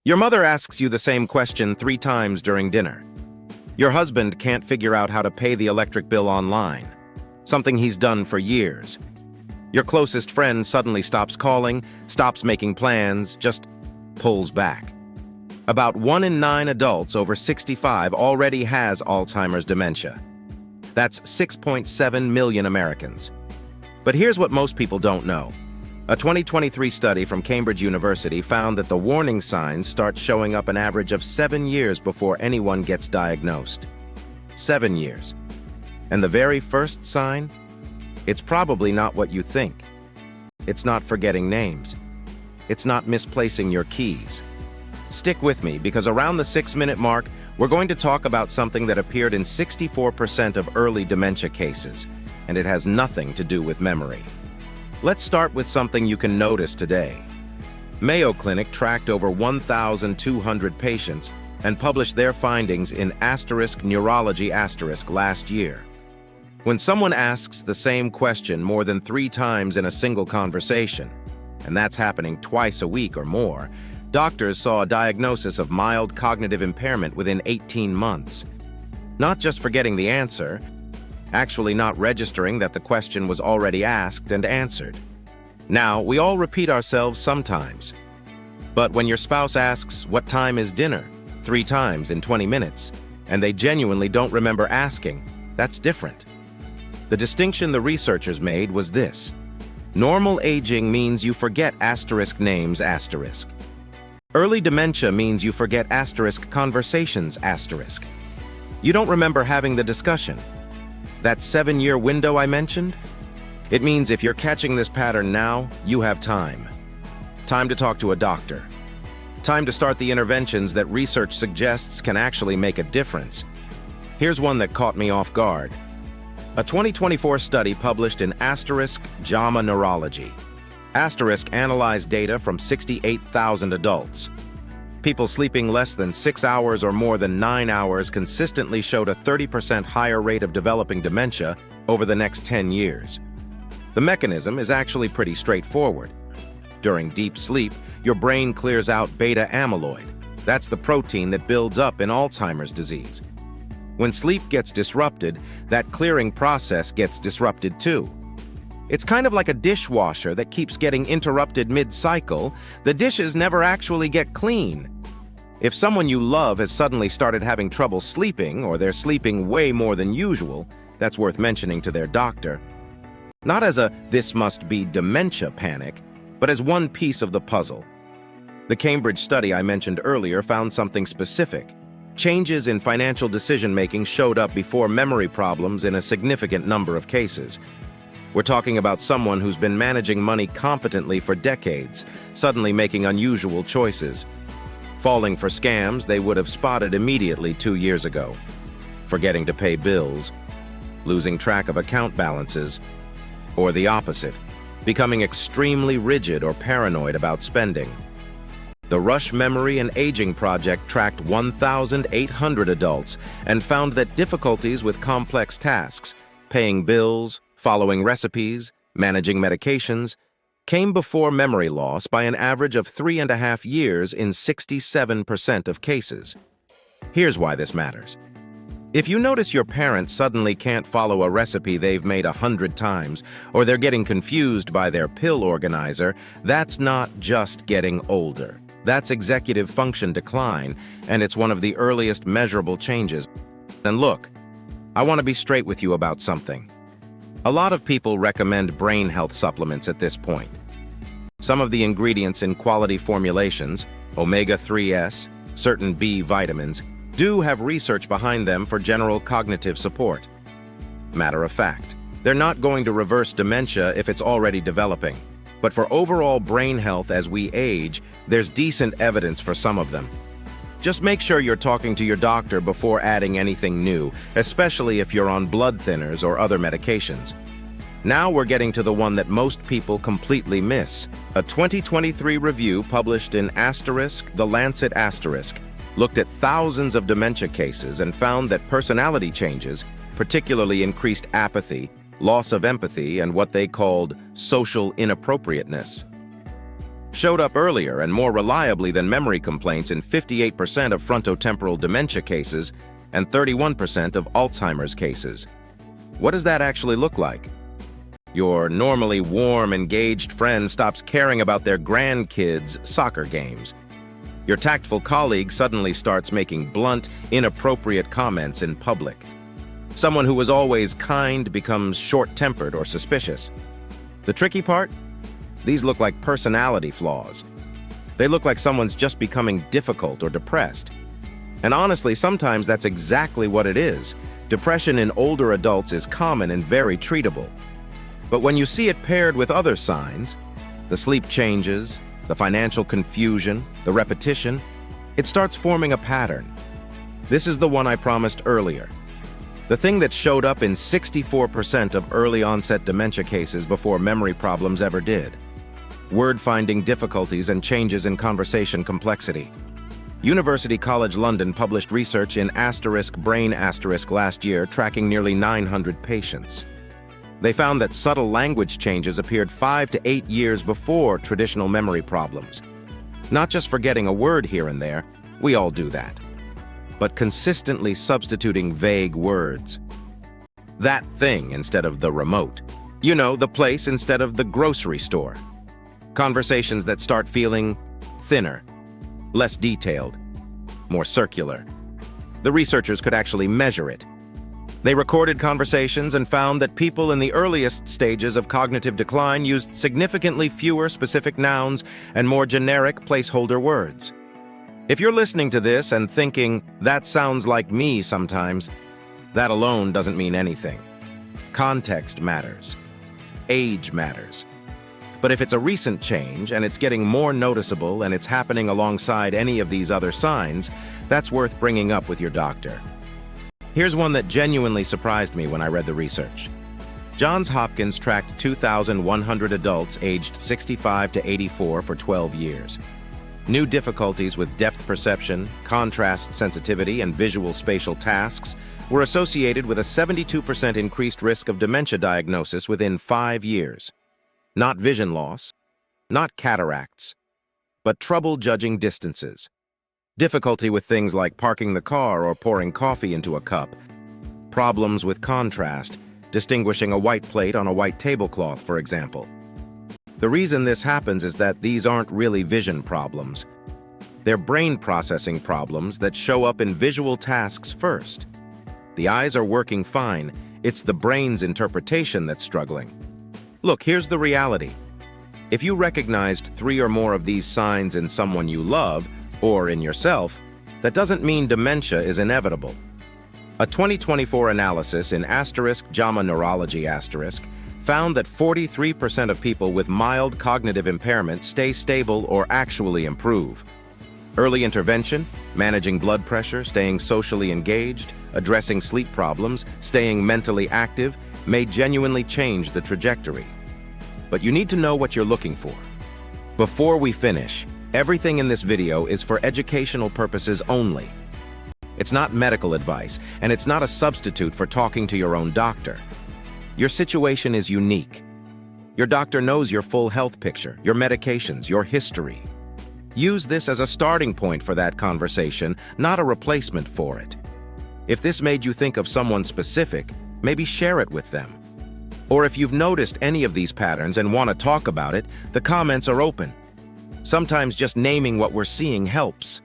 Your mother asks you the same question 3 times during dinner. Your husband can't figure out how to pay the electric bill online, something he's done for years. Your closest friend suddenly stops calling, stops making plans, just pulls back. About 1 in 9 adults over 65 already has Alzheimer's dementia. That's 6.7 million Americans. But here's what most people don't know. A 2023 study from Cambridge University found that the warning signs start showing up an average of 7 years before anyone gets diagnosed. 7 years. And the very first sign? It's probably not what you think. It's not forgetting names. It's not misplacing your keys. Stick with me, because around the 6-minute mark, we're going to talk about something that appeared in 64% of early dementia cases, and it has nothing to do with memory. Let's start with something you can notice today. Mayo Clinic tracked over 1,200 patients and published their findings in *Neurology* last year. When someone asks the same question more than 3 times in a single conversation, and that's happening twice a week or more, doctors saw a diagnosis of mild cognitive impairment within 18 months. Not just forgetting the answer, actually not registering that the question was already asked and answered. Now, we all repeat ourselves sometimes. But when your spouse asks, "What time is dinner?" 3 times in 20 minutes, and they genuinely don't remember asking, that's different. The distinction the researchers made was this: normal aging means you forget *names*. Early dementia means you forget *conversations*. You don't remember having the discussion. That 7-year window I mentioned? It means if you're catching this pattern now, you have time. Time to talk to a doctor. Time to start the interventions that research suggests can actually make a difference. Here's one that caught me off guard. A 2024 study published in *JAMA Neurology. * analyzed data from 68,000 adults. People sleeping less than 6 hours or more than 9 hours consistently showed a 30% higher rate of developing dementia over the next 10 years. The mechanism is actually pretty straightforward. During deep sleep, your brain clears out beta amyloid. That's the protein that builds up in Alzheimer's disease. When sleep gets disrupted, that clearing process gets disrupted too. It's kind of like a dishwasher that keeps getting interrupted mid-cycle. The dishes never actually get clean. If someone you love has suddenly started having trouble sleeping, or they're sleeping way more than usual, that's worth mentioning to their doctor. Not as a "this must be dementia" panic, but as one piece of the puzzle. The Cambridge study I mentioned earlier found something specific. Changes in financial decision-making showed up before memory problems in a significant number of cases. We're talking about someone who's been managing money competently for decades, suddenly making unusual choices. Falling for scams they would have spotted immediately 2 years ago. Forgetting to pay bills, losing track of account balances, or the opposite, becoming extremely rigid or paranoid about spending. The Rush Memory and Aging Project tracked 1,800 adults and found that difficulties with complex tasks, paying bills, following recipes, managing medications, came before memory loss by an average of 3.5 years in 67% of cases. Here's why this matters. If you notice your parents suddenly can't follow a recipe they've made 100 times, or they're getting confused by their pill organizer, that's not just getting older. That's executive function decline, and it's one of the earliest measurable changes. And look, I want to be straight with you about something. A lot of people recommend brain health supplements at this point. Some of the ingredients in quality formulations, omega-3s, certain B vitamins, do have research behind them for general cognitive support. Matter of fact, they're not going to reverse dementia if it's already developing. But for overall brain health as we age, there's decent evidence for some of them. Just make sure you're talking to your doctor before adding anything new, especially if you're on blood thinners or other medications. Now we're getting to the one that most people completely miss. A 2023 review published in The Lancet looked at thousands of dementia cases and found that personality changes, particularly increased apathy, loss of empathy, and what they called social inappropriateness, showed up earlier and more reliably than memory complaints in 58% of frontotemporal dementia cases and 31% of Alzheimer's cases. What does that actually look like? Your normally warm, engaged friend stops caring about their grandkids' soccer games. Your tactful colleague suddenly starts making blunt, inappropriate comments in public. Someone who was always kind becomes short-tempered or suspicious. The tricky part? These look like personality flaws. They look like someone's just becoming difficult or depressed. And honestly, sometimes that's exactly what it is. Depression in older adults is common and very treatable. But when you see it paired with other signs, the sleep changes, the financial confusion, the repetition, it starts forming a pattern. This is the one I promised earlier. The thing that showed up in 64% of early-onset dementia cases before memory problems ever did. Word-finding difficulties and changes in conversation complexity. University College London published research in *brain* last year tracking nearly 900 patients. They found that subtle language changes appeared 5 to 8 years before traditional memory problems. Not just forgetting a word here and there, we all do that, but consistently substituting vague words. That thing instead of the remote. You know, the place instead of the grocery store. Conversations that start feeling thinner, less detailed, more circular. The researchers could actually measure it. They recorded conversations and found that people in the earliest stages of cognitive decline used significantly fewer specific nouns and more generic placeholder words. If you're listening to this and thinking, that sounds like me sometimes, that alone doesn't mean anything. Context matters. Age matters. But if it's a recent change and it's getting more noticeable and it's happening alongside any of these other signs, that's worth bringing up with your doctor. Here's one that genuinely surprised me when I read the research. Johns Hopkins tracked 2,100 adults aged 65 to 84 for 12 years. New difficulties with depth perception, contrast sensitivity, and visual spatial tasks were associated with a 72% increased risk of dementia diagnosis within 5 years. Not vision loss, not cataracts, but trouble judging distances. Difficulty with things like parking the car or pouring coffee into a cup. Problems with contrast, distinguishing a white plate on a white tablecloth, for example. The reason this happens is that these aren't really vision problems. They're brain processing problems that show up in visual tasks first. The eyes are working fine, it's the brain's interpretation that's struggling. Look, here's the reality. If you recognized 3 or more of these signs in someone you love, or in yourself, that doesn't mean dementia is inevitable. A 2024 analysis in *JAMA Neurology* found that 43% of people with mild cognitive impairment stay stable or actually improve. Early intervention, managing blood pressure, staying socially engaged, addressing sleep problems, staying mentally active, may genuinely change the trajectory. But you need to know what you're looking for. Before we finish, everything in this video is for educational purposes only. It's not medical advice, and it's not a substitute for talking to your own doctor. Your situation is unique. Your doctor knows your full health picture, your medications, your history. Use this as a starting point for that conversation, not a replacement for it. If this made you think of someone specific, maybe share it with them. Or if you've noticed any of these patterns and want to talk about it, the comments are open. Sometimes just naming what we're seeing helps.